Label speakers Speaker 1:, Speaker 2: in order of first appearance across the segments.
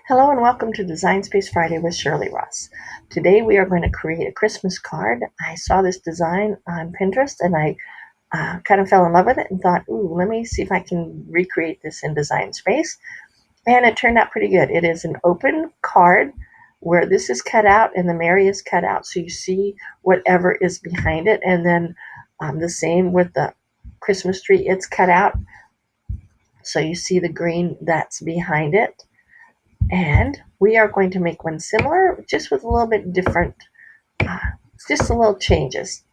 Speaker 1: Hello and welcome to Design Space Friday with Shirley Ross. Today we are going to create a Christmas card. I saw this design on Pinterest and I kind of fell in love with it and thought, ooh, let me see if I can recreate this in Design Space. And it turned out pretty good. It is an open card where this is cut out and the Mary is cut out, so you see whatever is behind it. And then the same with the Christmas tree, it's cut out, so you see the green that's behind it. And we are going to make one similar, just with a little bit different, just a little changes.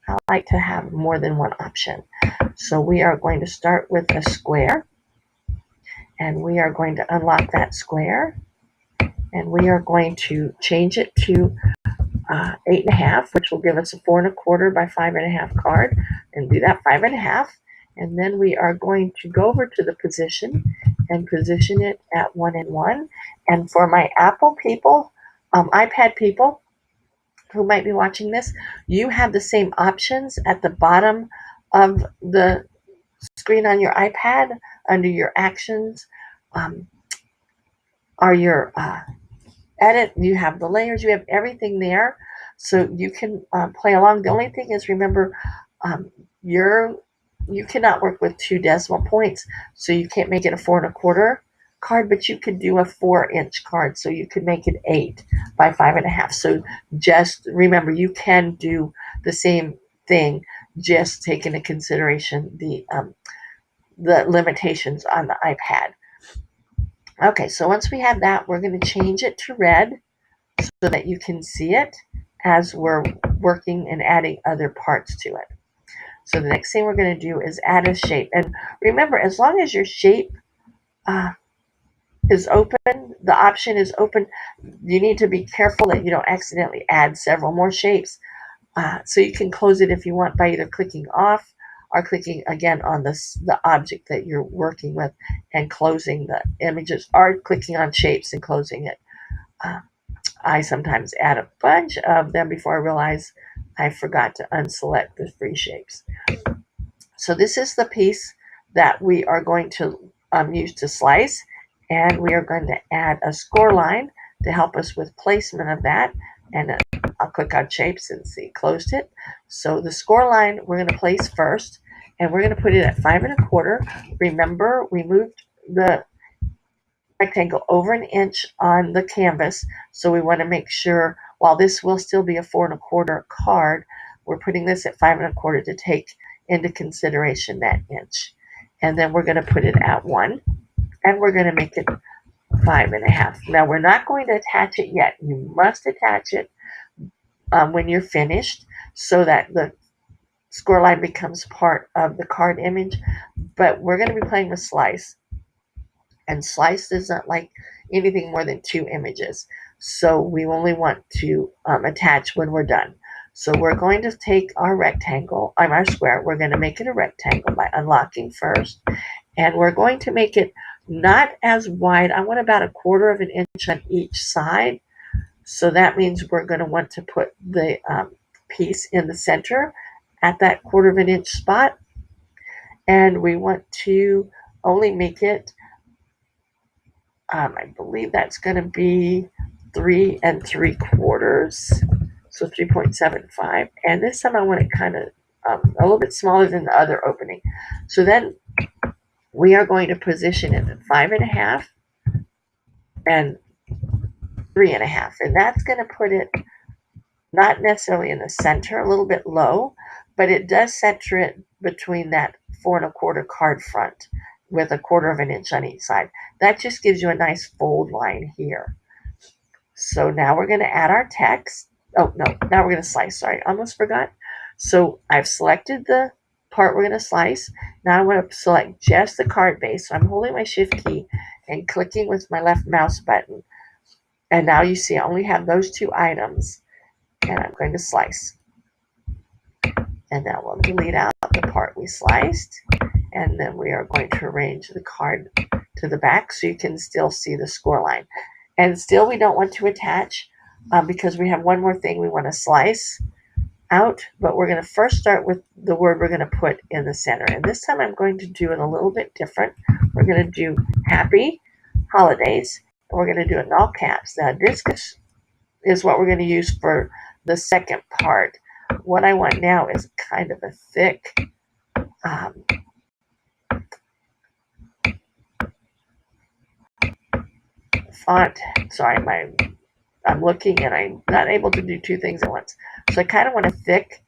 Speaker 1: I like to have more than one option. So we are going to start with a square, and we are going to unlock that square, and we are going to change it to 8.5, which will give us a 4.25 by 5.5 card, and do that 5.5. And then we are going to go over to the position and position it at 1 and 1. And for my Apple people, iPad people who might be watching this, you have the same options at the bottom of the screen on your iPad under your actions, or your edit. You have the layers, you have everything there, so you can play along. The only thing is, remember, you cannot work with 2 decimal points, so you can't make it a 4.25 card, but you could do a 4-inch card, so you could make it 8 by 5.5. So just remember, you can do the same thing, just take into consideration the limitations on the iPad. Okay, so once we have that, we're going to change it to red so that you can see it as we're working and adding other parts to it. So the next thing we're going to do is add a shape. And remember, as long as your shape is open, the option is open, you need to be careful that you don't accidentally add several more shapes. So you can close it if you want by either clicking off or clicking again on the object that you're working with and closing the images, or clicking on shapes and closing it. I sometimes add a bunch of them before I realize I forgot to unselect the free shapes. So this is the piece that we are going to use to slice, and we are going to add a score line to help us with placement of that. And I'll click on shapes and see, closed it. So the score line we're going to place first, and we're going to put it at 5.25. Remember, we moved the rectangle over an inch on the canvas, so we want to make sure, while this will still be a 4.25 card, we're putting this at 5.25 to take into consideration that inch. And then we're going to put it at 1, and we're going to make it 5.5. Now we're not going to attach it yet. You must attach it when you're finished, so that the score line becomes part of the card image. But we're going to be playing with slice, and slice does not like anything more than 2 images, so we only want to attach when we're done. So we're going to take our rectangle, our square, we're going to make it a rectangle by unlocking first, and we're going to make it not as wide. I want about 1/4 of an inch on each side, so that means we're going to want to put the piece in the center at that 1/4 of an inch spot, and we want to only make it, I believe that's going to be 3 3/4, so 3.75. And this time I want it kind of a little bit smaller than the other opening. So then we are going to position it at 5.5 and 3.5, and that's going to put it not necessarily in the center, a little bit low, but it does center it between that 4.25 card front with 1/4 of an inch on each side. That just gives you a nice fold line here. So now we're going to add our text. Oh, no, now we're going to slice. Sorry, almost forgot. So I've selected the part we're going to slice. Now I want to select just the card base. So I'm holding my shift key and clicking with my left mouse button. And now you see I only have those 2 items. And I'm going to slice. And now we'll delete out the part we sliced. And then we are going to arrange the card to the back so you can still see the score line. And still we don't want to attach because we have one more thing we want to slice out. But we're going to first start with the word we're going to put in the center. And this time I'm going to do it a little bit different. We're going to do Happy Holidays. We're going to do it in all caps. Now, discus is what we're going to use for the second part. What I want now is kind of a thick font. Sorry, I'm looking and I'm not able to do two things at once. So I kind of want a thick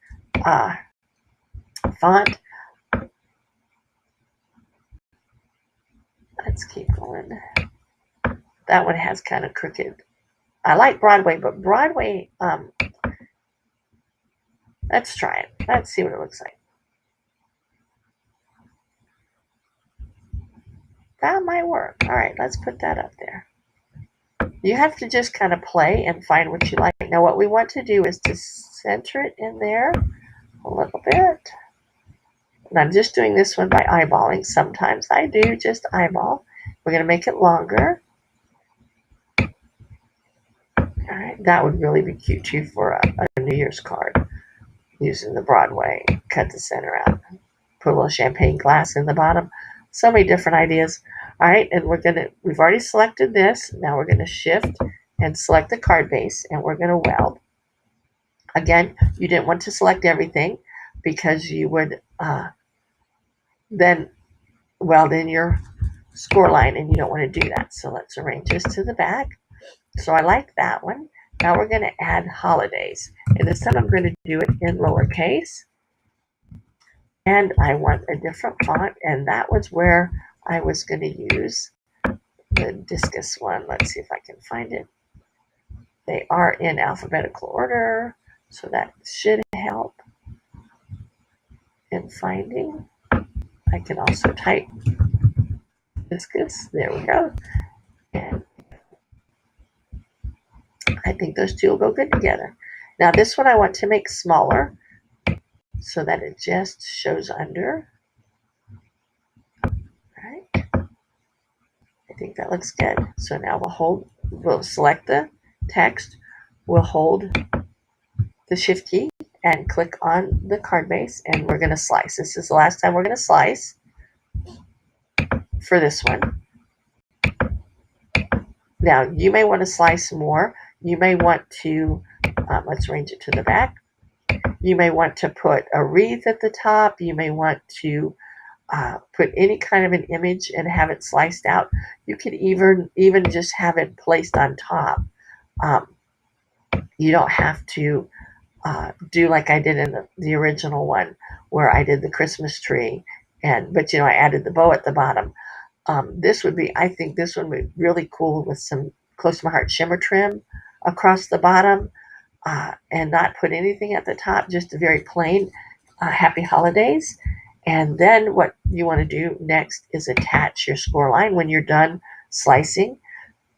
Speaker 1: font. Let's keep going. That one has kind of crooked. I like Broadway, but Broadway, let's try it. Let's see what it looks like. That might work. All right, let's put that up there. You have to just kind of play and find what you like. Now, what we want to do is to center it in there a little bit. And I'm just doing this one by eyeballing. Sometimes I do just eyeball. We're going to make it longer. All right, that would really be cute too for a New Year's card. Using the Broadway, cut the center out, put a little champagne glass in the bottom. So many different ideas. All right, and we've already selected this. Now we're gonna shift and select the card base, and we're gonna weld. Again, you didn't want to select everything because you would then weld in your score line, and you don't want to do that. So let's arrange this to the back. So I like that one. Now we're going to add holidays. And this time I'm going to do it in lowercase. And I want a different font. And that was where I was going to use the discus one. Let's see if I can find it. They are in alphabetical order. So that should help in finding. I can also type discus. There we go. And I think those two will go good together. Now this one I want to make smaller so that it just shows under. All right. I think that looks good. So now we'll select the text, we'll hold the shift key and click on the card base, and we're going to slice. This is the last time we're going to slice for this one. Now you may want to slice more. You may want to, let's arrange it to the back. You may want to put a wreath at the top. You may want to put any kind of an image and have it sliced out. You could even just have it placed on top. You don't have to do like I did in the original one where I did the Christmas tree, but I added the bow at the bottom. I think this one would be really cool with some Close to My Heart shimmer trim across the bottom, and not put anything at the top, just a very plain Happy Holidays. And then what you want to do next is attach your score line when you're done slicing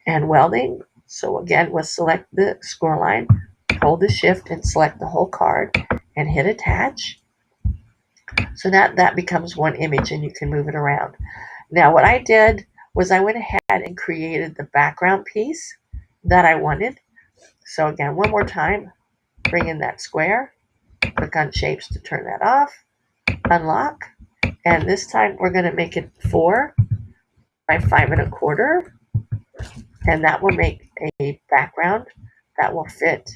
Speaker 1: and welding. So again, we'll select the score line, hold the shift and select the whole card and hit attach. So that becomes one image and you can move it around. Now what I did was I went ahead and created the background piece that I wanted. So again, one more time, bring in that square, click on shapes to turn that off, unlock, and this time we're going to make it 4 by 5 1/4, and that will make a background that will fit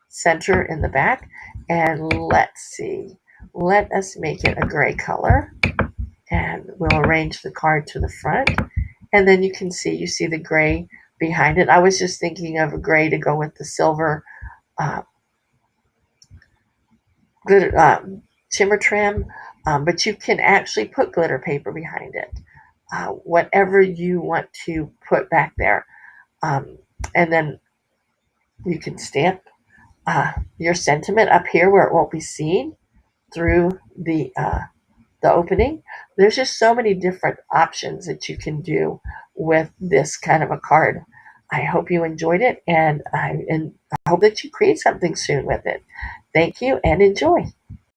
Speaker 1: center in the back. And let's see, let us make it a gray color, and we'll arrange the card to the front, and then you see the gray behind it. I was just thinking of a gray to go with the silver glitter shimmer trim, but you can actually put glitter paper behind it, whatever you want to put back there, and then you can stamp your sentiment up here where it won't be seen through the opening. There's just so many different options that you can do with this kind of a card. I hope you enjoyed it, and I hope that you create something soon with it. Thank you and enjoy.